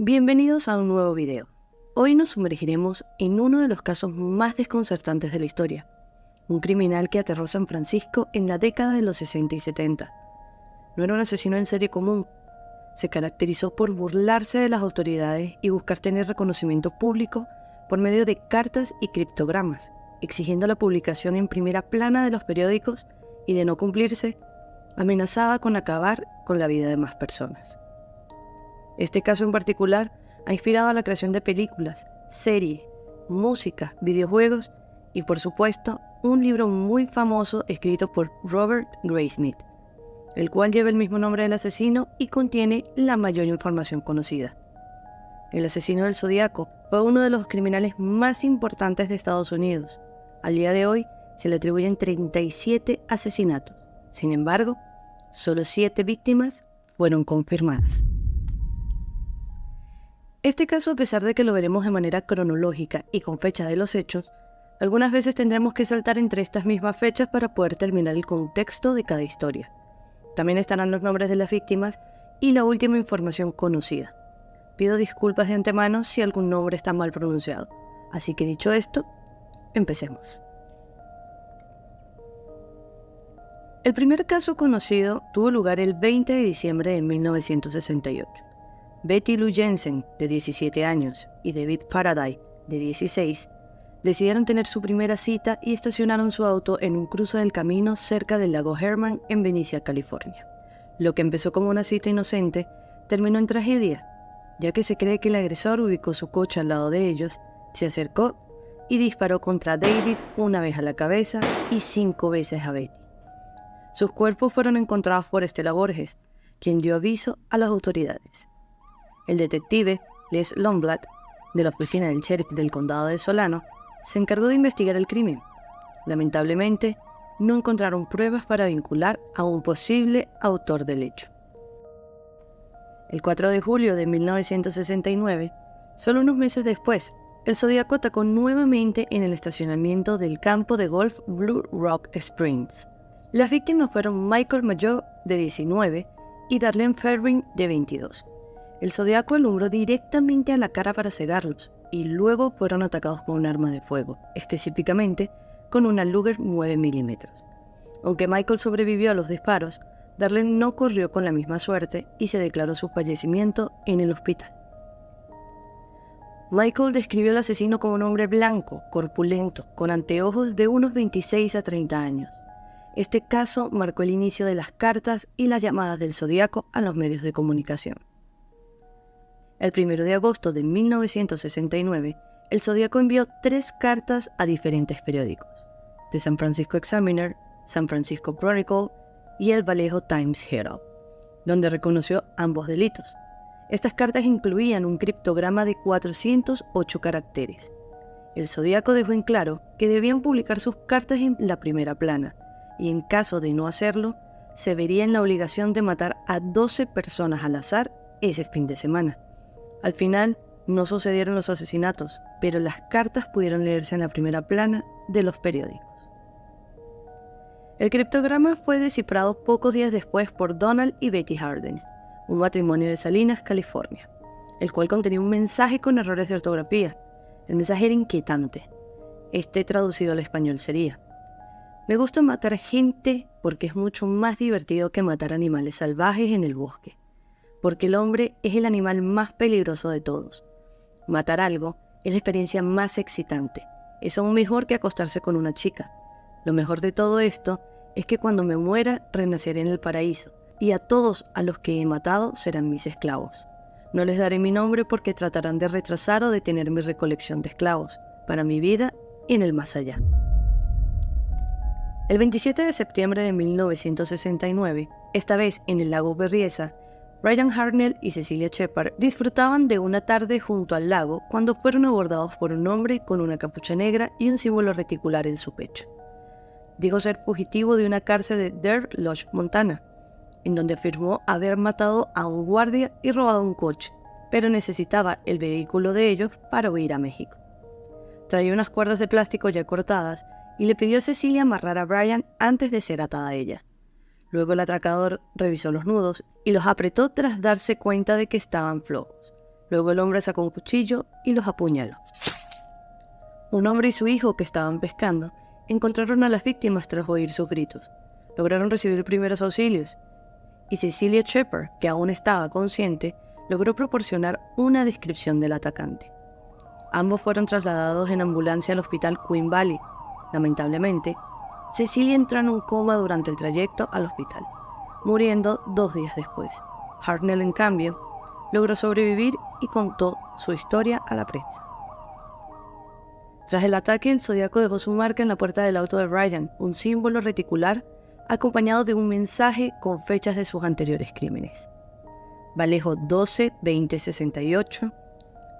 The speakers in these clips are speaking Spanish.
Bienvenidos a un nuevo video. Hoy nos sumergiremos en uno de los casos más desconcertantes de la historia. Un criminal que aterró San Francisco en la década de los 60 y 70. No era un asesino en serie común. Se caracterizó por burlarse de las autoridades y buscar tener reconocimiento público por medio de cartas y criptogramas, exigiendo la publicación en primera plana de los periódicos y, de no cumplirse, amenazaba con acabar con la vida de más personas. Este caso en particular ha inspirado a la creación de películas, series, música, videojuegos y, por supuesto, un libro muy famoso escrito por Robert Graysmith, el cual lleva el mismo nombre del asesino y contiene la mayor información conocida. El asesino del Zodíaco fue uno de los criminales más importantes de Estados Unidos. Al día de hoy se le atribuyen 37 asesinatos. Sin embargo, solo 7 víctimas fueron confirmadas. Este caso, a pesar de que lo veremos de manera cronológica y con fecha de los hechos, algunas veces tendremos que saltar entre estas mismas fechas para poder terminar el contexto de cada historia. También estarán los nombres de las víctimas y la última información conocida. Pido disculpas de antemano si algún nombre está mal pronunciado. Así que dicho esto, empecemos. El primer caso conocido tuvo lugar el 20 de diciembre de 1968. Betty Lou Jensen, de 17 años, y David Faraday, de 16, decidieron tener su primera cita y estacionaron su auto en un cruce del camino cerca del lago Herman en Venicia, California. Lo que empezó como una cita inocente terminó en tragedia, ya que se cree que el agresor ubicó su coche al lado de ellos, se acercó y disparó contra David una vez a la cabeza y 5 veces a Betty. Sus cuerpos fueron encontrados por Estela Borges, quien dio aviso a las autoridades. El detective Les Lundblad, de la oficina del sheriff del condado de Solano, se encargó de investigar el crimen. Lamentablemente, no encontraron pruebas para vincular a un posible autor del hecho. El 4 de julio de 1969, solo unos meses después, el Zodíaco atacó nuevamente en el estacionamiento del campo de golf Blue Rock Springs. Las víctimas fueron Michael Mayo, de 19, y Darlene Ferrin, de 22. El Zodíaco alumbró directamente a la cara para cegarlos, y luego fueron atacados con un arma de fuego, específicamente con una Luger 9 mm. Aunque Michael sobrevivió a los disparos, Darlene no corrió con la misma suerte y se declaró su fallecimiento en el hospital. Michael describió al asesino como un hombre blanco, corpulento, con anteojos de unos 26 a 30 años. Este caso marcó el inicio de las cartas y las llamadas del Zodíaco a los medios de comunicación. El 1 de agosto de 1969, el Zodíaco envió 3 cartas a diferentes periódicos: The San Francisco Examiner, San Francisco Chronicle y el Vallejo Times Herald, donde reconoció ambos delitos. Estas cartas incluían un criptograma de 408 caracteres. El Zodíaco dejó en claro que debían publicar sus cartas en la primera plana, y en caso de no hacerlo, se vería en la obligación de matar a 12 personas al azar ese fin de semana. Al final, no sucedieron los asesinatos, pero las cartas pudieron leerse en la primera plana de los periódicos. El criptograma fue descifrado pocos días después por Donald y Betty Harden, un matrimonio de Salinas, California, el cual contenía un mensaje con errores de ortografía. El mensaje era inquietante. Traducido al español sería: me gusta matar gente porque es mucho más divertido que matar animales salvajes en el bosque. Porque el hombre es el animal más peligroso de todos. Matar algo es la experiencia más excitante. Es aún mejor que acostarse con una chica. Lo mejor de todo esto es que cuando me muera renaceré en el paraíso, y a todos a los que he matado serán mis esclavos. No les daré mi nombre porque tratarán de retrasar o detener mi recolección de esclavos, para mi vida en el más allá. El 27 de septiembre de 1969, esta vez en el lago Berryessa, Brian Hartnell y Cecilia Shepard disfrutaban de una tarde junto al lago cuando fueron abordados por un hombre con una capucha negra y un símbolo reticular en su pecho. Dijo ser fugitivo de una cárcel de Deer Lodge, Montana, en donde afirmó haber matado a un guardia y robado un coche, pero necesitaba el vehículo de ellos para huir a México. Traía unas cuerdas de plástico ya cortadas y le pidió a Cecilia amarrar a Brian antes de ser atada a ella. Luego el atracador revisó los nudos y los apretó tras darse cuenta de que estaban flojos. Luego el hombre sacó un cuchillo y los apuñaló. Un hombre y su hijo, que estaban pescando, encontraron a las víctimas tras oír sus gritos. Lograron recibir primeros auxilios, y Cecilia Shepard, que aún estaba consciente, logró proporcionar una descripción del atacante. Ambos fueron trasladados en ambulancia al hospital Queen Valley. Lamentablemente, Cecilia entró en un coma durante el trayecto al hospital, muriendo 2 días después. Hartnell, en cambio, logró sobrevivir y contó su historia a la prensa. Tras el ataque, el Zodíaco dejó su marca en la puerta del auto de Ryan, un símbolo reticular acompañado de un mensaje con fechas de sus anteriores crímenes. Vallejo 12-20-68,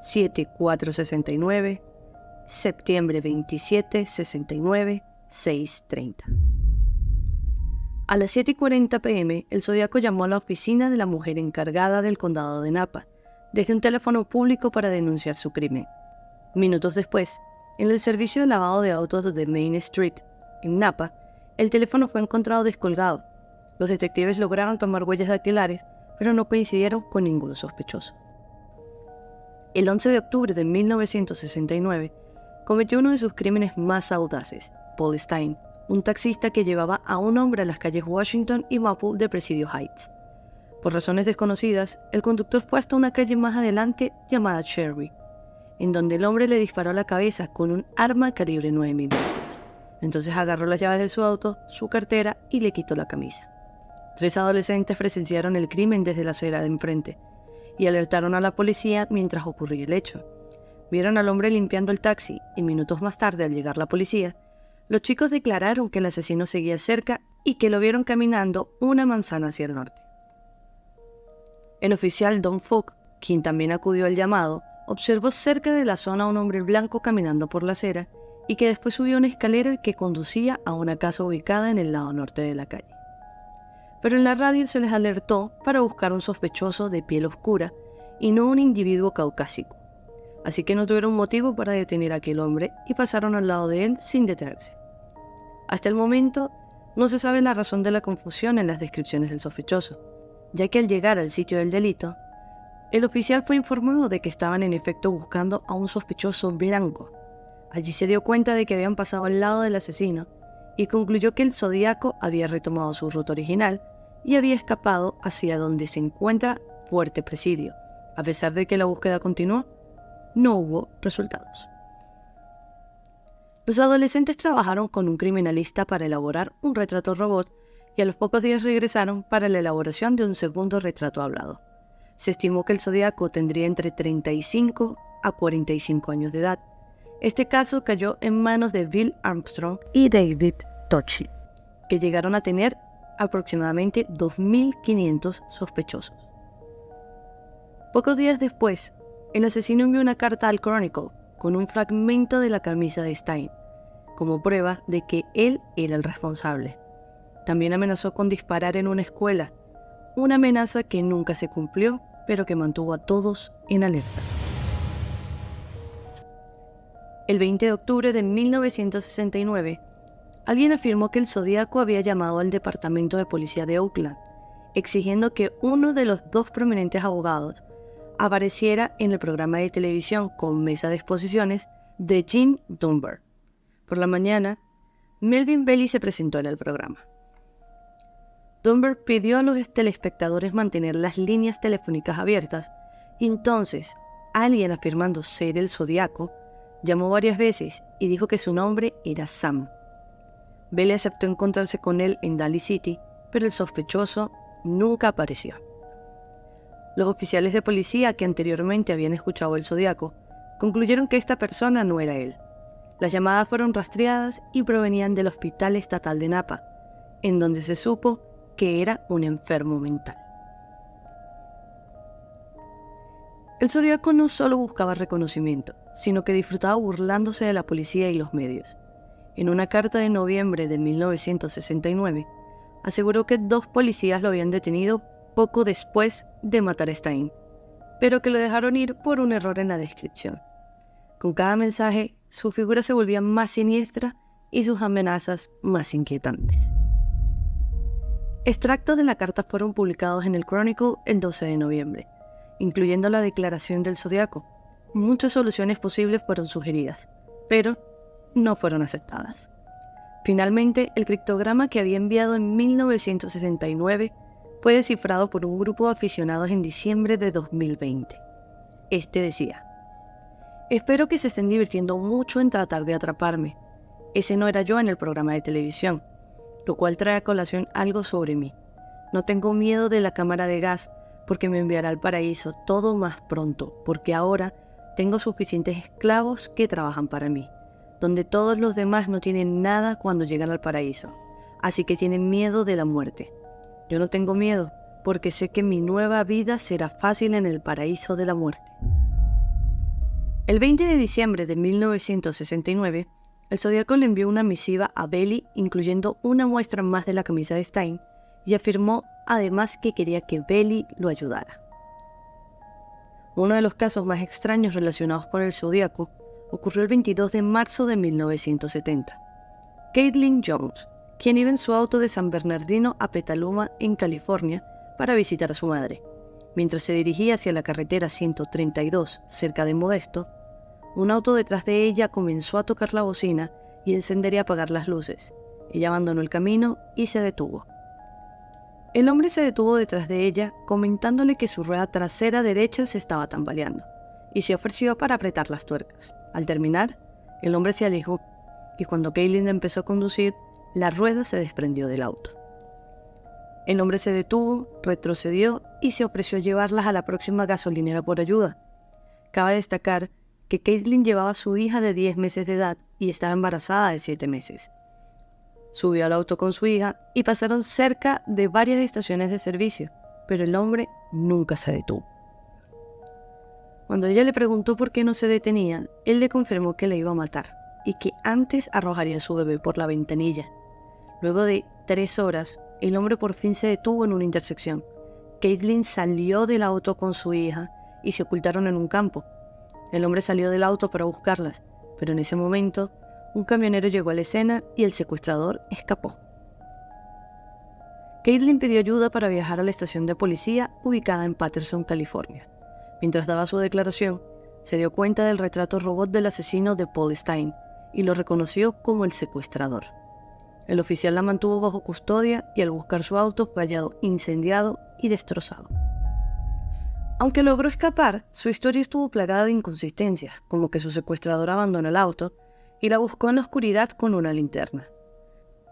7-4-69, septiembre 27-69, 6:30. A las 7:40 p.m., el Zodíaco llamó a la oficina de la mujer encargada del condado de Napa, desde un teléfono público para denunciar su crimen. Minutos después, en el servicio de lavado de autos de Main Street, en Napa, el teléfono fue encontrado descolgado. Los detectives lograron tomar huellas dactilares, pero no coincidieron con ningún sospechoso. El 11 de octubre de 1969, cometió uno de sus crímenes más audaces. Paul Stine, un taxista que llevaba a un hombre a las calles Washington y Maple de Presidio Heights. Por razones desconocidas, el conductor fue hasta una calle más adelante llamada Cherry, en donde el hombre le disparó a la cabeza con un arma calibre 9 mm. Entonces agarró las llaves de su auto, su cartera y le quitó la camisa. 3 adolescentes presenciaron el crimen desde la acera de enfrente y alertaron a la policía mientras ocurría el hecho. Vieron al hombre limpiando el taxi y minutos más tarde, al llegar la policía, los chicos declararon que el asesino seguía cerca y que lo vieron caminando una manzana hacia el norte. El oficial Don Fogg, quien también acudió al llamado, observó cerca de la zona a un hombre blanco caminando por la acera y que después subió una escalera que conducía a una casa ubicada en el lado norte de la calle. Pero en la radio se les alertó para buscar un sospechoso de piel oscura y no un individuo caucásico. Así que no tuvieron motivo para detener a aquel hombre y pasaron al lado de él sin detenerse. Hasta el momento, no se sabe la razón de la confusión en las descripciones del sospechoso, ya que al llegar al sitio del delito, el oficial fue informado de que estaban en efecto buscando a un sospechoso blanco. Allí se dio cuenta de que habían pasado al lado del asesino y concluyó que el Zodíaco había retomado su ruta original y había escapado hacia donde se encuentra Fuerte Presidio. A pesar de que la búsqueda continuó, no hubo resultados. Los adolescentes trabajaron con un criminalista para elaborar un retrato robot y a los pocos días regresaron para la elaboración de un segundo retrato hablado. Se estimó que el Zodíaco tendría entre 35 a 45 años de edad. Este caso cayó en manos de Bill Armstrong y David Toschi, que llegaron a tener aproximadamente 2.500 sospechosos. Pocos días después, el asesino envió una carta al Chronicle con un fragmento de la camisa de Stine, como prueba de que él era el responsable. También amenazó con disparar en una escuela, una amenaza que nunca se cumplió, pero que mantuvo a todos en alerta. El 20 de octubre de 1969, alguien afirmó que el Zodíaco había llamado al Departamento de Policía de Oakland, exigiendo que uno de los 2 prominentes abogados apareciera en el programa de televisión con mesa de exposiciones de Jim Dunbar. Por la mañana, Melvin Belli se presentó en el programa. Dunbar pidió a los telespectadores mantener las líneas telefónicas abiertas y entonces alguien afirmando ser el Zodíaco llamó varias veces y dijo que su nombre era Sam. Belli aceptó encontrarse con él en Daly City, pero el sospechoso nunca apareció. Los oficiales de policía que anteriormente habían escuchado el Zodíaco concluyeron que esta persona no era él. Las llamadas fueron rastreadas y provenían del Hospital Estatal de Napa, en donde se supo que era un enfermo mental. El Zodíaco no solo buscaba reconocimiento, sino que disfrutaba burlándose de la policía y los medios. En una carta de noviembre de 1969, aseguró que 2 policías lo habían detenido poco después de matar a Stine, pero que lo dejaron ir por un error en la descripción. Con cada mensaje, su figura se volvía más siniestra y sus amenazas más inquietantes. Extractos de la carta fueron publicados en el Chronicle el 12 de noviembre, incluyendo la declaración del zodiaco. Muchas soluciones posibles fueron sugeridas, pero no fueron aceptadas. Finalmente, el criptograma que había enviado en 1969 fue descifrado por un grupo de aficionados en diciembre de 2020. Este decía: espero que se estén divirtiendo mucho en tratar de atraparme. Ese no era yo en el programa de televisión, lo cual trae a colación algo sobre mí. No tengo miedo de la cámara de gas porque me enviará al paraíso todo más pronto, porque ahora tengo suficientes esclavos que trabajan para mí, donde todos los demás no tienen nada cuando llegan al paraíso, así que tienen miedo de la muerte. Yo no tengo miedo, porque sé que mi nueva vida será fácil en el paraíso de la muerte. El 20 de diciembre de 1969, el Zodíaco le envió una misiva a Belly, incluyendo una muestra más de la camisa de Stein, y afirmó además que quería que Belly lo ayudara. Uno de los casos más extraños relacionados con el Zodíaco ocurrió el 22 de marzo de 1970. Caitlin Jones, quien iba en su auto de San Bernardino a Petaluma, en California, para visitar a su madre. Mientras se dirigía hacia la carretera 132, cerca de Modesto, un auto detrás de ella comenzó a tocar la bocina y encender y apagar las luces. Ella abandonó el camino y se detuvo. El hombre se detuvo detrás de ella, comentándole que su rueda trasera derecha se estaba tambaleando, y se ofreció para apretar las tuercas. Al terminar, el hombre se alejó, y cuando Caitlin empezó a conducir, la rueda se desprendió del auto. El hombre se detuvo, retrocedió y se ofreció a llevarlas a la próxima gasolinera por ayuda. Cabe destacar que Caitlin llevaba a su hija de 10 meses de edad y estaba embarazada de 7 meses. Subió al auto con su hija y pasaron cerca de varias estaciones de servicio, pero el hombre nunca se detuvo. Cuando ella le preguntó por qué no se detenía, él le confirmó que la iba a matar y que antes arrojaría a su bebé por la ventanilla. Luego de 3 horas, el hombre por fin se detuvo en una intersección. Caitlin salió del auto con su hija y se ocultaron en un campo. El hombre salió del auto para buscarlas, pero en ese momento, un camionero llegó a la escena y el secuestrador escapó. Caitlin pidió ayuda para viajar a la estación de policía ubicada en Patterson, California. Mientras daba su declaración, se dio cuenta del retrato robot del asesino de Paul Stein y lo reconoció como el secuestrador. El oficial la mantuvo bajo custodia y al buscar su auto fue hallado incendiado y destrozado. Aunque logró escapar, su historia estuvo plagada de inconsistencias, como que su secuestrador abandonó el auto y la buscó en la oscuridad con una linterna.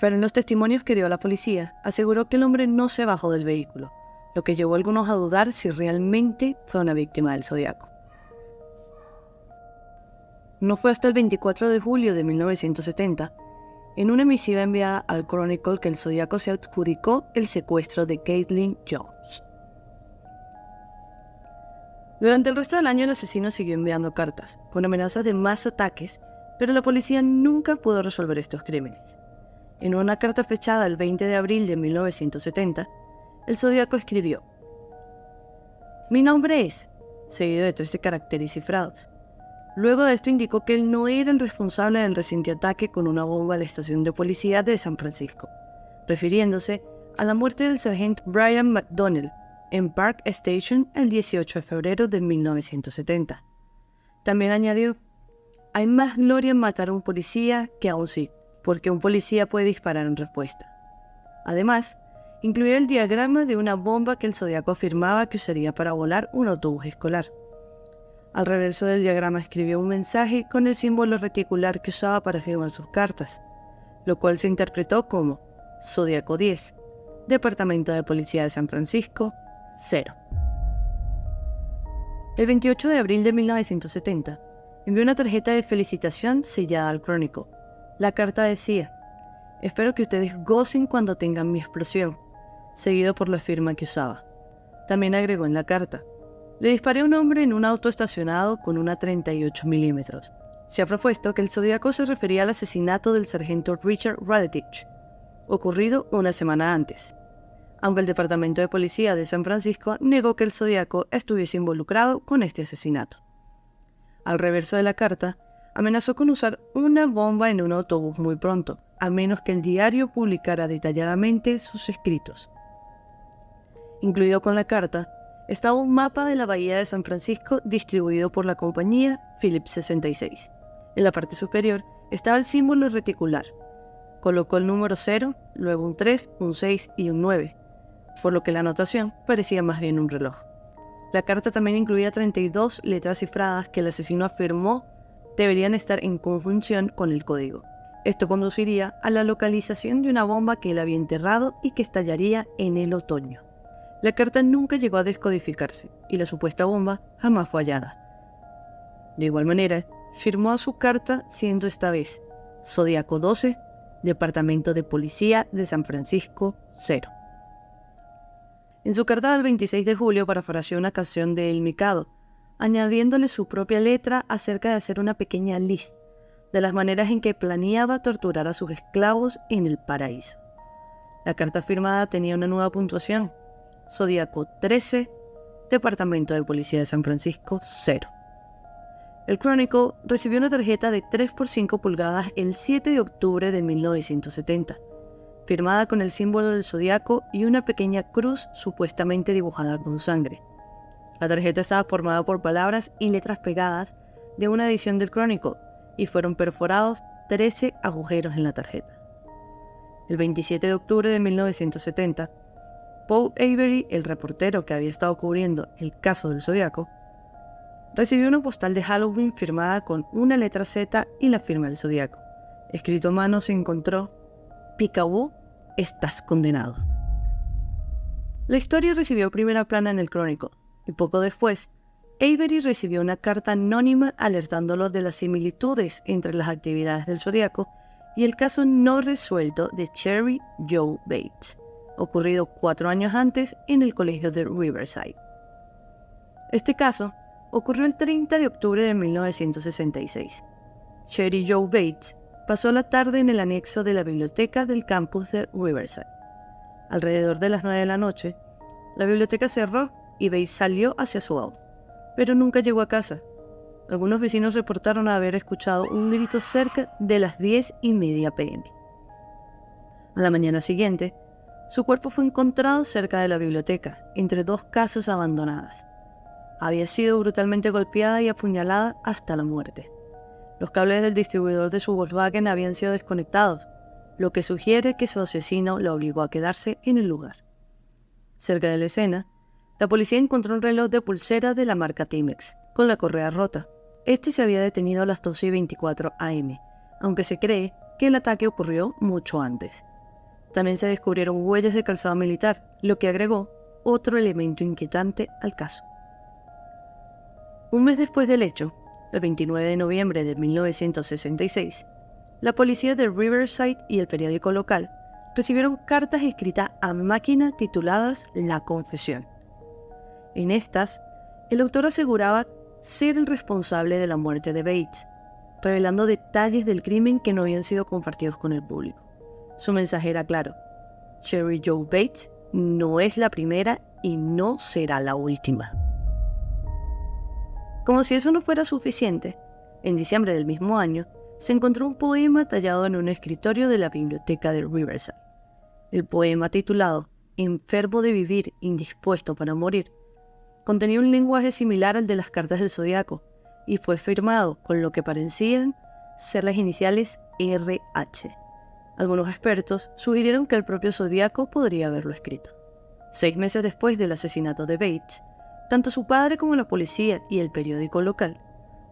Pero en los testimonios que dio a la policía, aseguró que el hombre no se bajó del vehículo, lo que llevó a algunos a dudar si realmente fue una víctima del Zodíaco. No fue hasta el 24 de julio de 1970, en una misiva enviada al Chronicle, que el Zodíaco se adjudicó el secuestro de Caitlin Jones. Durante el resto del año el asesino siguió enviando cartas, con amenazas de más ataques, pero la policía nunca pudo resolver estos crímenes. En una carta fechada el 20 de abril de 1970, el Zodíaco escribió: "Mi nombre es", seguido de 13 caracteres cifrados. Luego de esto indicó que él no era el responsable del reciente ataque con una bomba a la estación de policía de San Francisco, refiriéndose a la muerte del sargento Brian McDonnell en Park Station el 18 de febrero de 1970. También añadió: "Hay más gloria en matar a un policía que a un Sith, porque un policía puede disparar en respuesta". Además, incluyó el diagrama de una bomba que el Zodíaco afirmaba que usaría para volar un autobús escolar. Al reverso del diagrama escribió un mensaje con el símbolo reticular que usaba para firmar sus cartas, lo cual se interpretó como Zodíaco 10, Departamento de Policía de San Francisco, 0. El 28 de abril de 1970, envió una tarjeta de felicitación sellada al Chronicle. La carta decía: "Espero que ustedes gocen cuando tengan mi explosión", seguido por la firma que usaba. También agregó en la carta: "Le disparé a un hombre en un auto estacionado con una 38 milímetros. Se ha propuesto que el Zodíaco se refería al asesinato del sargento Richard Radetich, ocurrido una semana antes, aunque el Departamento de Policía de San Francisco negó que el Zodíaco estuviese involucrado con este asesinato". Al reverso de la carta, amenazó con usar una bomba en un autobús muy pronto, a menos que el diario publicara detalladamente sus escritos. Incluido con la carta, estaba un mapa de la bahía de San Francisco distribuido por la compañía Phillips 66. En la parte superior estaba el símbolo reticular. Colocó el número 0, luego un 3, un 6 y un 9, por lo que la anotación parecía más bien un reloj. La carta también incluía 32 letras cifradas que el asesino afirmó deberían estar en conjunción con el código. Esto conduciría a la localización de una bomba que él había enterrado y que estallaría en el otoño. La carta nunca llegó a descodificarse y la supuesta bomba jamás fue hallada. De igual manera, firmó su carta siendo esta vez Zodíaco 12, Departamento de Policía de San Francisco 0. En su carta del 26 de julio parafraseó una canción de El Mikado, añadiéndole su propia letra acerca de hacer una pequeña lista de las maneras en que planeaba torturar a sus esclavos en el paraíso. La carta firmada tenía una nueva puntuación: Zodíaco 13, Departamento de Policía de San Francisco 0. El Chronicle recibió una tarjeta de 3 por 5 pulgadas el 7 de octubre de 1970, firmada con el símbolo del zodiaco y una pequeña cruz supuestamente dibujada con sangre. La tarjeta estaba formada por palabras y letras pegadas de una edición del Chronicle y fueron perforados 13 agujeros en la tarjeta. El 27 de octubre de 1970, Paul Avery, el reportero que había estado cubriendo el caso del zodiaco, recibió una postal de Halloween firmada con una letra Z y la firma del zodiaco. Escrito a mano se encontró: Peekaboo, estás condenado. La historia recibió primera plana en el Chronicle, y poco después, Avery recibió una carta anónima alertándolo de las similitudes entre las actividades del zodiaco y el caso no resuelto de Cheri Jo Bates, ocurrido 4 años antes en el colegio de Riverside. Este caso ocurrió el 30 de octubre de 1966. Cheri Jo Bates pasó la tarde en el anexo de la biblioteca del campus de Riverside. Alrededor de las 9 de la noche, la biblioteca cerró y Bates salió hacia su auto, pero nunca llegó a casa. Algunos vecinos reportaron haber escuchado un grito cerca de las 10:30 p.m. A la mañana siguiente, su cuerpo fue encontrado cerca de la biblioteca, entre 2 casas abandonadas. Había sido brutalmente golpeada y apuñalada hasta la muerte. Los cables del distribuidor de su Volkswagen habían sido desconectados, lo que sugiere que su asesino la obligó a quedarse en el lugar. Cerca de la escena, la policía encontró un reloj de pulsera de la marca Timex, con la correa rota. Este se había detenido a las 12:24 am, aunque se cree que el ataque ocurrió mucho antes. También se descubrieron huellas de calzado militar, lo que agregó otro elemento inquietante al caso. Un mes después del hecho, el 29 de noviembre de 1966, la policía de Riverside y el periódico local recibieron cartas escritas a máquina tituladas La Confesión. En estas, el autor aseguraba ser el responsable de la muerte de Bates, revelando detalles del crimen que no habían sido compartidos con el público. Su mensaje era claro: Cheri Jo Bates no es la primera y no será la última. Como si eso no fuera suficiente, en diciembre del mismo año se encontró un poema tallado en un escritorio de la biblioteca de Riverside. El poema, titulado Enfermo de vivir, indispuesto para morir, contenía un lenguaje similar al de las cartas del zodiaco y fue firmado con lo que parecían ser las iniciales RH. Algunos expertos sugirieron que el propio zodiaco podría haberlo escrito. 6 meses después del asesinato de Bates, tanto su padre como la policía y el periódico local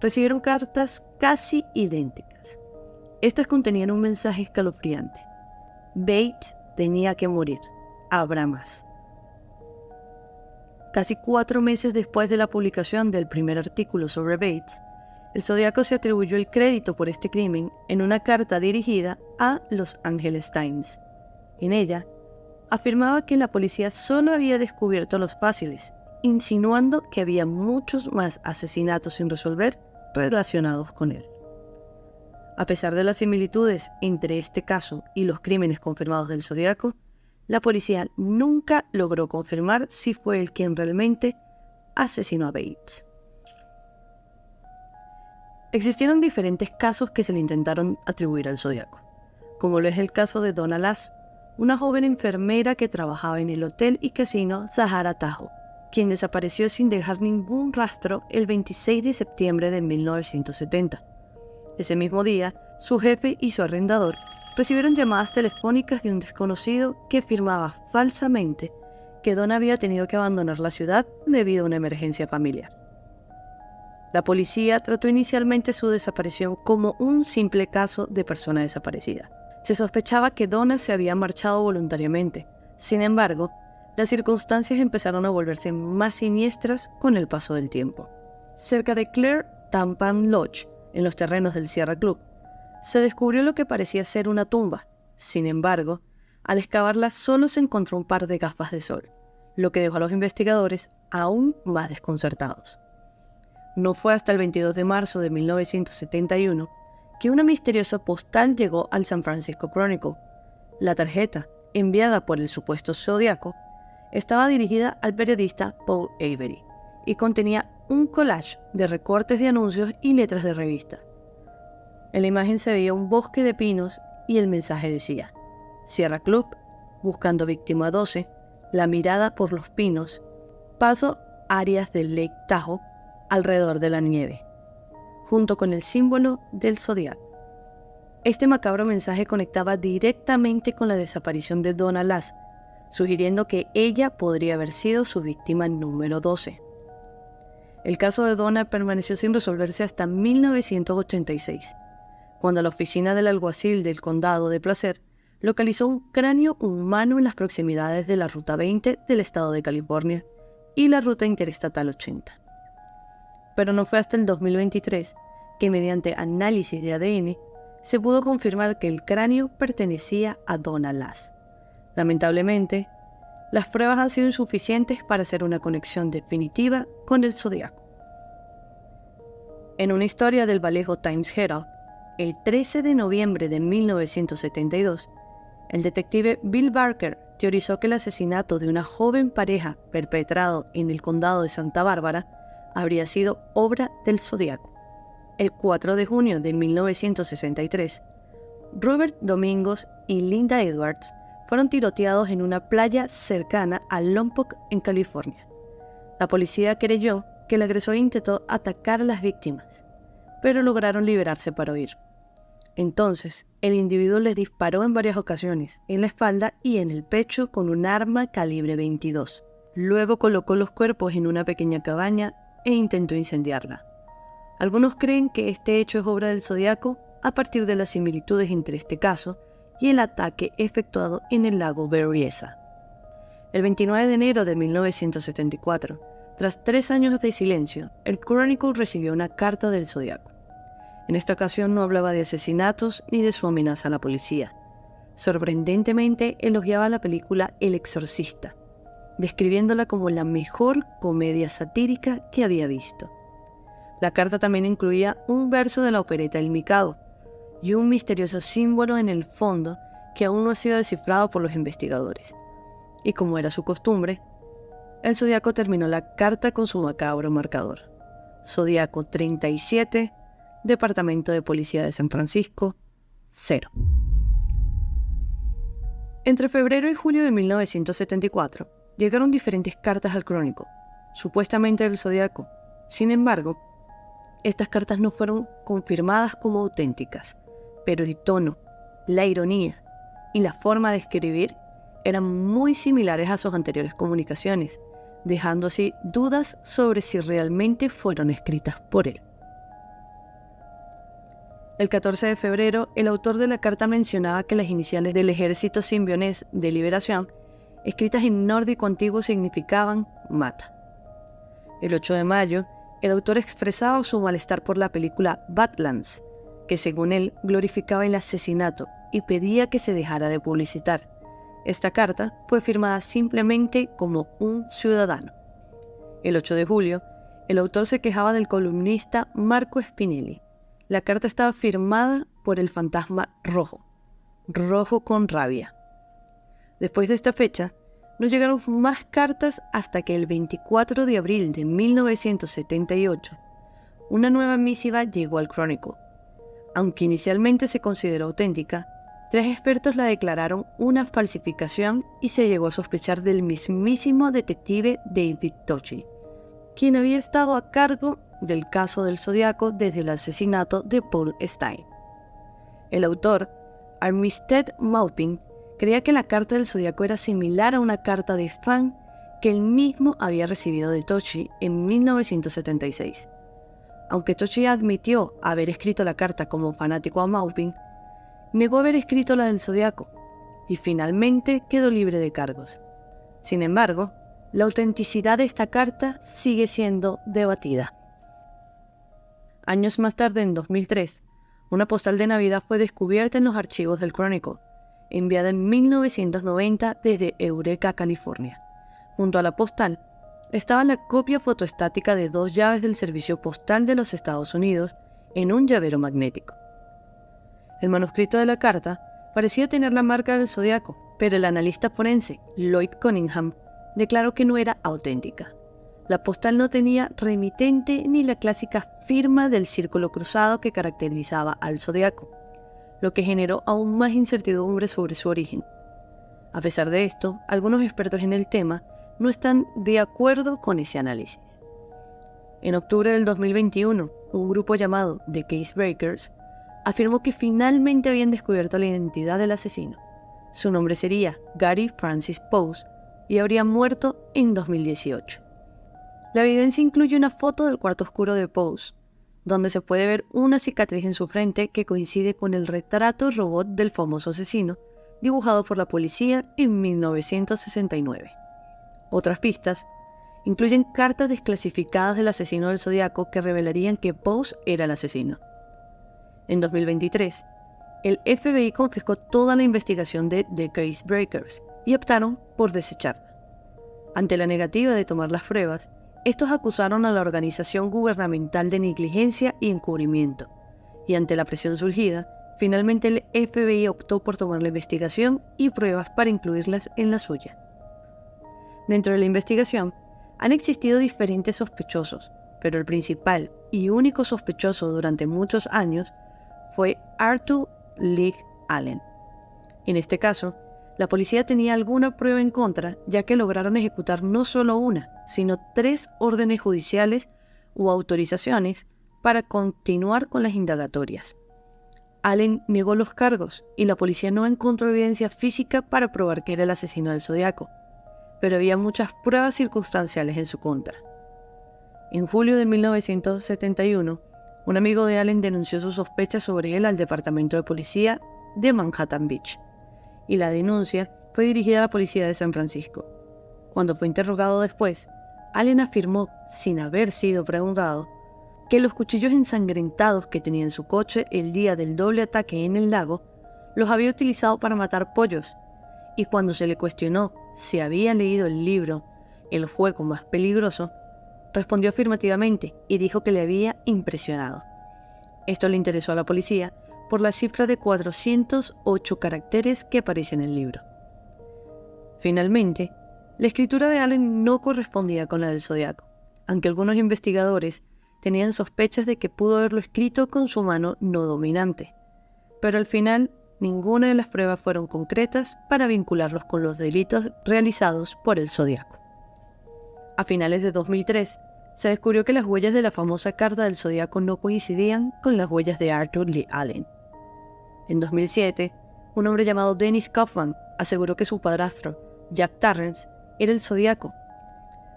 recibieron cartas casi idénticas. Estas contenían un mensaje escalofriante: Bates tenía que morir, habrá más. Casi 4 meses después de la publicación del primer artículo sobre Bates, el Zodíaco se atribuyó el crédito por este crimen en una carta dirigida a Los Angeles Times. En ella, afirmaba que la policía solo había descubierto los fáciles, insinuando que había muchos más asesinatos sin resolver relacionados con él. A pesar de las similitudes entre este caso y los crímenes confirmados del Zodíaco, la policía nunca logró confirmar si fue él quien realmente asesinó a Bates. Existieron diferentes casos que se le intentaron atribuir al Zodíaco, como lo es el caso de Donna Lass, una joven enfermera que trabajaba en el hotel y casino Sahara Tahoe, quien desapareció sin dejar ningún rastro el 26 de septiembre de 1970. Ese mismo día, su jefe y su arrendador recibieron llamadas telefónicas de un desconocido que afirmaba falsamente que Donna había tenido que abandonar la ciudad debido a una emergencia familiar. La policía trató inicialmente su desaparición como un simple caso de persona desaparecida. Se sospechaba que Donna se había marchado voluntariamente. Sin embargo, las circunstancias empezaron a volverse más siniestras con el paso del tiempo. Cerca de Clare Tampan Lodge, en los terrenos del Sierra Club, se descubrió lo que parecía ser una tumba. Sin embargo, al excavarla solo se encontró un par de gafas de sol, lo que dejó a los investigadores aún más desconcertados. No fue hasta el 22 de marzo de 1971 que una misteriosa postal llegó al San Francisco Chronicle. La tarjeta, enviada por el supuesto Zodiaco, estaba dirigida al periodista Paul Avery y contenía un collage de recortes de anuncios y letras de revista. En la imagen se veía un bosque de pinos y el mensaje decía: Sierra Club, buscando víctima 12, la mirada por los pinos, paso áreas del Lake Tahoe alrededor de la nieve, junto con el símbolo del zodiaco. Este macabro mensaje conectaba directamente con la desaparición de Donna Lass, sugiriendo que ella podría haber sido su víctima número 12. El caso de Donna permaneció sin resolverse hasta 1986, cuando la oficina del alguacil del condado de Placer localizó un cráneo humano en las proximidades de la Ruta 20 del estado de California y la Ruta Interestatal 80. Pero no fue hasta el 2023 que, mediante análisis de ADN, se pudo confirmar que el cráneo pertenecía a Donna Lass. Lamentablemente, las pruebas han sido insuficientes para hacer una conexión definitiva con el zodiaco. En una historia del Vallejo Times Herald, el 13 de noviembre de 1972, el detective Bill Barker teorizó que el asesinato de una joven pareja perpetrado en el condado de Santa Bárbara habría sido obra del zodiaco. El 4 de junio de 1963, Robert Domingos y Linda Edwards fueron tiroteados en una playa cercana a Lompoc, en California. La policía creyó que el agresor intentó atacar a las víctimas, pero lograron liberarse para huir. Entonces, el individuo les disparó en varias ocasiones, en la espalda y en el pecho con un arma calibre 22. Luego colocó los cuerpos en una pequeña cabaña e intentó incendiarla. Algunos creen que este hecho es obra del zodiaco a partir de las similitudes entre este caso y el ataque efectuado en el lago Berryessa. El 29 de enero de 1974, tras 3 años de silencio, el Chronicle recibió una carta del zodiaco. En esta ocasión no hablaba de asesinatos ni de su amenaza a la policía. Sorprendentemente, elogiaba la película El Exorcista, describiéndola como la mejor comedia satírica que había visto. La carta también incluía un verso de la opereta El Mikado y un misterioso símbolo en el fondo que aún no ha sido descifrado por los investigadores. Y como era su costumbre, el zodiaco terminó la carta con su macabro marcador: Zodiaco 37, Departamento de Policía de San Francisco, 0. Entre febrero y julio de 1974, llegaron diferentes cartas al Chronicle, supuestamente del zodiaco. Sin embargo, estas cartas no fueron confirmadas como auténticas, pero el tono, la ironía y la forma de escribir eran muy similares a sus anteriores comunicaciones, dejando así dudas sobre si realmente fueron escritas por él. El 14 de febrero, el autor de la carta mencionaba que las iniciales del Ejército Simbionés de Liberación, escritas en nórdico antiguo, significaban mata. El 8 de mayo, el autor expresaba su malestar por la película Badlands, que según él glorificaba el asesinato y pedía que se dejara de publicitar. Esta carta fue firmada simplemente como un ciudadano. El 8 de julio, el autor se quejaba del columnista Marco Spinelli. La carta estaba firmada por el fantasma rojo con rabia. Después de esta fecha, no llegaron más cartas hasta que el 24 de abril de 1978, una nueva misiva llegó al Chronicle. Aunque inicialmente se consideró auténtica, 3 expertos la declararon una falsificación y se llegó a sospechar del mismísimo detective David Toschi, quien había estado a cargo del caso del Zodiaco desde el asesinato de Paul Stine. El autor, Armistead Maupin, creía que la carta del Zodiaco era similar a una carta de fan que él mismo había recibido de Toschi en 1976. Aunque Toschi admitió haber escrito la carta como fanático a Maupin, negó haber escrito la del Zodiaco y finalmente quedó libre de cargos. Sin embargo, la autenticidad de esta carta sigue siendo debatida. Años más tarde, en 2003, una postal de Navidad fue descubierta en los archivos del Chronicle, enviada en 1990 desde Eureka, California. Junto a la postal estaba la copia fotoestática de 2 llaves del Servicio Postal de los Estados Unidos en un llavero magnético. El manuscrito de la carta parecía tener la marca del Zodiaco, pero el analista forense Lloyd Cunningham declaró que no era auténtica. La postal no tenía remitente ni la clásica firma del círculo cruzado que caracterizaba al Zodiaco, lo que generó aún más incertidumbre sobre su origen. A pesar de esto, algunos expertos en el tema no están de acuerdo con ese análisis. En octubre del 2021, un grupo llamado The Case Breakers afirmó que finalmente habían descubierto la identidad del asesino. Su nombre sería Gary Francis Pose y habría muerto en 2018. La evidencia incluye una foto del cuarto oscuro de Pose, donde se puede ver una cicatriz en su frente que coincide con el retrato robot del famoso asesino, dibujado por la policía en 1969. Otras pistas incluyen cartas desclasificadas del asesino del Zodiaco que revelarían que Pose era el asesino. En 2023, el FBI confiscó toda la investigación de The Case Breakers y optaron por desecharla. Ante la negativa de tomar las pruebas, estos acusaron a la organización gubernamental de negligencia y encubrimiento, y ante la presión surgida, finalmente el FBI optó por tomar la investigación y pruebas para incluirlas en la suya. Dentro de la investigación, han existido diferentes sospechosos, pero el principal y único sospechoso durante muchos años fue Arthur Leigh Allen. En este caso, la policía tenía alguna prueba en contra, ya que lograron ejecutar no solo una, sino 3 órdenes judiciales u autorizaciones para continuar con las indagatorias. Allen negó los cargos y la policía no encontró evidencia física para probar que era el asesino del Zodiaco, pero había muchas pruebas circunstanciales en su contra. En julio de 1971, un amigo de Allen denunció sus sospechas sobre él al Departamento de Policía de Manhattan Beach, y la denuncia fue dirigida a la policía de San Francisco. Cuando fue interrogado después, Allen afirmó, sin haber sido preguntado, que los cuchillos ensangrentados que tenía en su coche el día del doble ataque en el lago los había utilizado para matar pollos, y cuando se le cuestionó si había leído el libro El juego más peligroso, respondió afirmativamente y dijo que le había impresionado. Esto le interesó a la policía por la cifra de 408 caracteres que aparece en el libro. Finalmente, la escritura de Allen no correspondía con la del Zodiaco, aunque algunos investigadores tenían sospechas de que pudo haberlo escrito con su mano no dominante, pero al final ninguna de las pruebas fueron concretas para vincularlos con los delitos realizados por el Zodiaco. A finales de 2003, se descubrió que las huellas de la famosa carta del Zodiaco no coincidían con las huellas de Arthur Leigh Allen. En 2007, un hombre llamado Dennis Kaufman aseguró que su padrastro, Jack Tarrance, era el Zodiaco.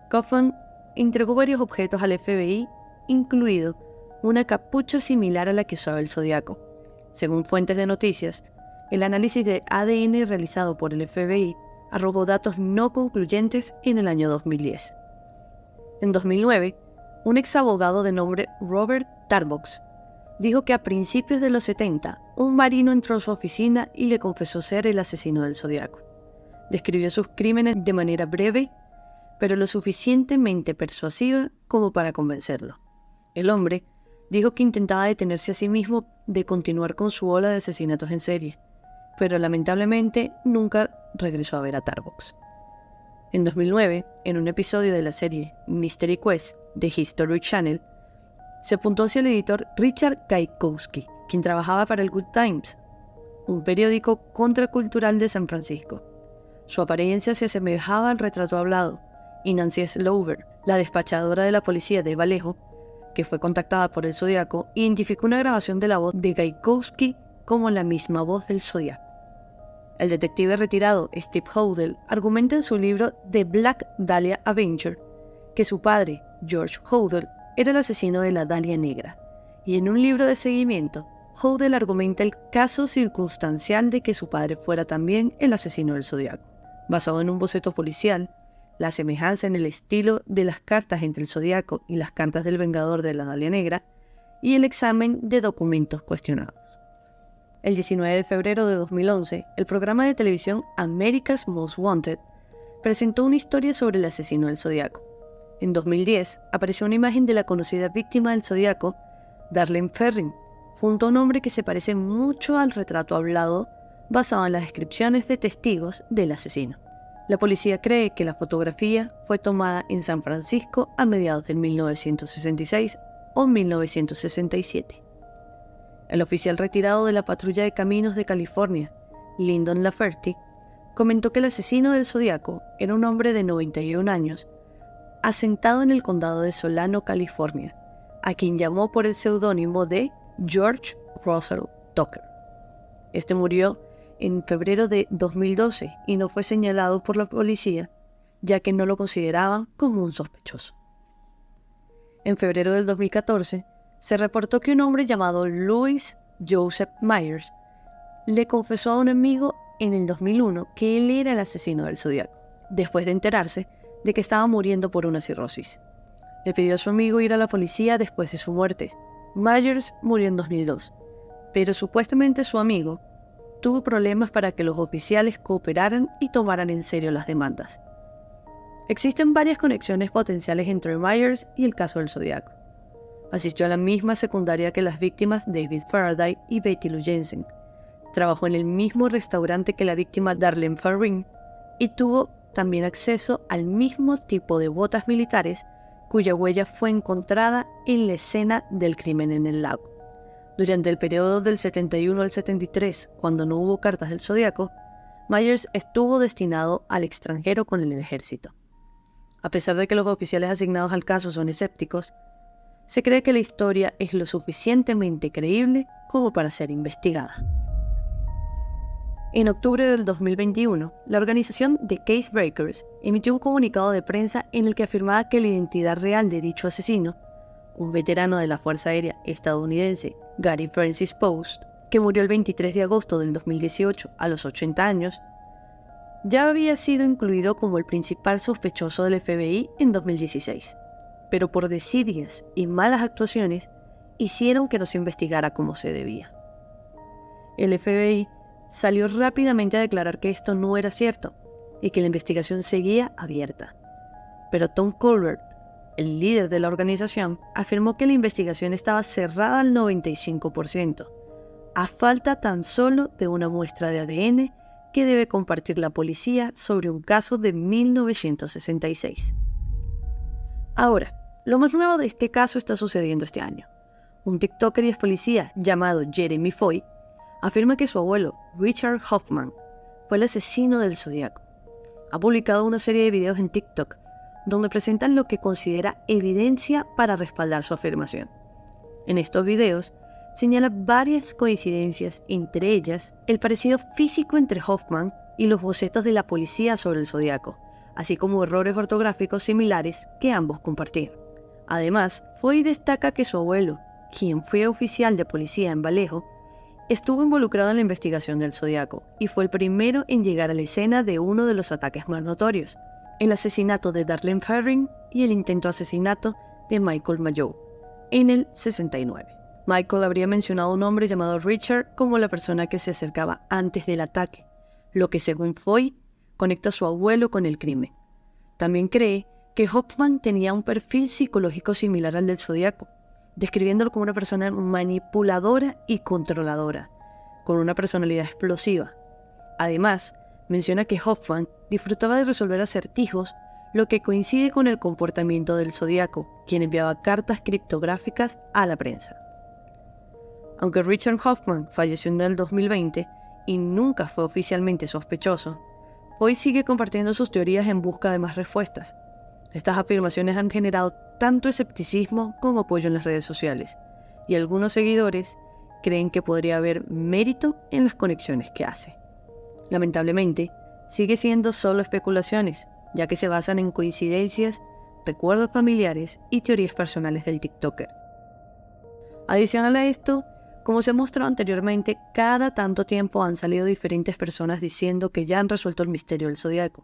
Kaufman entregó varios objetos al FBI, incluido una capucha similar a la que usaba el Zodiaco. Según fuentes de noticias, el análisis de ADN realizado por el FBI arrojó datos no concluyentes en el año 2010. En 2009, un ex abogado de nombre Robert Tarbox dijo que a principios de los 70, un marino entró a su oficina y le confesó ser el asesino del Zodiaco. Describió sus crímenes de manera breve, pero lo suficientemente persuasiva como para convencerlo. El hombre dijo que intentaba detenerse a sí mismo de continuar con su ola de asesinatos en serie, pero lamentablemente nunca regresó a ver a Tarbox. En 2009, en un episodio de la serie Mystery Quest de History Channel, se apuntó hacia el editor Richard Gaikowski, quien trabajaba para el Good Times. un periódico contracultural de San Francisco. Su apariencia se asemejaba al retrato hablado, y Nancy Slover, la despachadora de la policía de Vallejo, que fue contactada por el Zodiaco, identificó una grabación de la voz de Gaikowski como la misma voz del Zodiaco. El detective retirado Steve Hodel argumenta en su libro The Black Dahlia Avenger que su padre, George Hodel, era el asesino de la Dahlia Negra, y en un libro de seguimiento, Hodel argumenta el caso circunstancial de que su padre fuera también el asesino del Zodiaco. Basado en un boceto policial, la semejanza en el estilo de las cartas entre el Zodiaco y las cartas del Vengador de la Dahlia Negra, y el examen de documentos cuestionados. El 19 de febrero de 2011, el programa de televisión America's Most Wanted presentó una historia sobre el asesino del Zodiaco. En 2010, apareció una imagen de la conocida víctima del Zodiaco, Darlene Ferrin, junto a un hombre que se parece mucho al retrato hablado basado en las descripciones de testigos del asesino. La policía cree que la fotografía fue tomada en San Francisco a mediados de 1966 o 1967. El oficial retirado de la Patrulla de Caminos de California, Lyndon Lafferty, comentó que el asesino del Zodiaco era un hombre de 91 años, asentado en el condado de Solano, California, a quien llamó por el seudónimo de George Russell Tucker. Este murió en febrero de 2012 y no fue señalado por la policía, ya que no lo consideraban como un sospechoso. En febrero del 2014, se reportó que un hombre llamado Louis Joseph Myers le confesó a un amigo en el 2001 que él era el asesino del Zodiaco, después de enterarse de que estaba muriendo por una cirrosis. Le pidió a su amigo ir a la policía después de su muerte. Myers murió en 2002, pero supuestamente su amigo tuvo problemas para que los oficiales cooperaran y tomaran en serio las demandas. Existen varias conexiones potenciales entre Myers y el caso del Zodiaco. Asistió a la misma secundaria que las víctimas David Faraday y Betty Lou Jensen. Trabajó en el mismo restaurante que la víctima Darlene Ferrin y tuvo también acceso al mismo tipo de botas militares cuya huella fue encontrada en la escena del crimen en el lago. Durante el periodo del 71 al 73, cuando no hubo cartas del Zodiaco, Myers estuvo destinado al extranjero con el ejército. A pesar de que los oficiales asignados al caso son escépticos, se cree que la historia es lo suficientemente creíble como para ser investigada. En octubre del 2021, la organización The Case Breakers emitió un comunicado de prensa en el que afirmaba que la identidad real de dicho asesino, un veterano de la Fuerza Aérea estadounidense, Gary Francis Post, que murió el 23 de agosto del 2018 a los 80 años, ya había sido incluido como el principal sospechoso del FBI en 2016, pero por desidias y malas actuaciones hicieron que no se investigara como se debía. El FBI salió rápidamente a declarar que esto no era cierto y que la investigación seguía abierta. Pero Tom Colbert, el líder de la organización, afirmó que la investigación estaba cerrada al 95%, a falta tan solo de una muestra de ADN que debe compartir la policía sobre un caso de 1966. Ahora, lo más nuevo de este caso está sucediendo este año. Un TikToker y ex policía llamado Jeremy Foy afirma que su abuelo, Richard Hoffman, fue el asesino del Zodiaco. Ha publicado una serie de videos en TikTok donde presentan lo que considera evidencia para respaldar su afirmación. En estos videos señala varias coincidencias, entre ellas el parecido físico entre Hoffman y los bocetos de la policía sobre el Zodiaco, así como errores ortográficos similares que ambos compartían. Además, Foy destaca que su abuelo, quien fue oficial de policía en Vallejo, estuvo involucrado en la investigación del Zodiaco y fue el primero en llegar a la escena de uno de los ataques más notorios, el asesinato de Darlene Ferrin y el intento de asesinato de Michael Mayow en el 69. Michael habría mencionado a un hombre llamado Richard como la persona que se acercaba antes del ataque, lo que según Foy conecta a su abuelo con el crimen. También cree que Hoffman tenía un perfil psicológico similar al del Zodiaco, describiéndolo como una persona manipuladora y controladora, con una personalidad explosiva. Además, menciona que Hoffman disfrutaba de resolver acertijos, lo que coincide con el comportamiento del Zodiaco, quien enviaba cartas criptográficas a la prensa. Aunque Richard Hoffman falleció en el 2020, y nunca fue oficialmente sospechoso, hoy sigue compartiendo sus teorías en busca de más respuestas. Estas afirmaciones han generado tanto escepticismo como apoyo en las redes sociales, y algunos seguidores creen que podría haber mérito en las conexiones que hace. Lamentablemente, sigue siendo solo especulaciones, ya que se basan en coincidencias, recuerdos familiares y teorías personales del TikToker. Adicional a esto, como se ha mostrado anteriormente, cada tanto tiempo han salido diferentes personas diciendo que ya han resuelto el misterio del Zodiaco.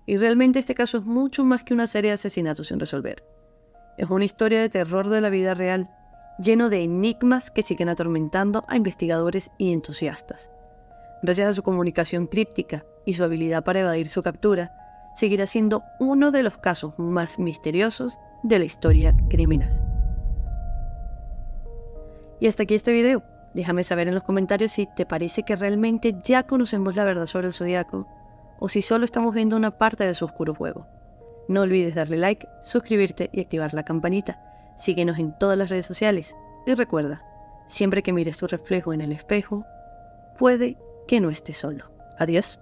Y realmente este caso es mucho más que una serie de asesinatos sin resolver. Es una historia de terror de la vida real, lleno de enigmas que siguen atormentando a investigadores y entusiastas. Gracias a su comunicación críptica y su habilidad para evadir su captura, seguirá siendo uno de los casos más misteriosos de la historia criminal. Y hasta aquí este video. Déjame saber en los comentarios si te parece que realmente ya conocemos la verdad sobre el Zodiaco o si solo estamos viendo una parte de su oscuro juego. No olvides darle like, suscribirte y activar la campanita. Síguenos en todas las redes sociales y recuerda, siempre que mires tu reflejo en el espejo, puede que no estés solo. Adiós.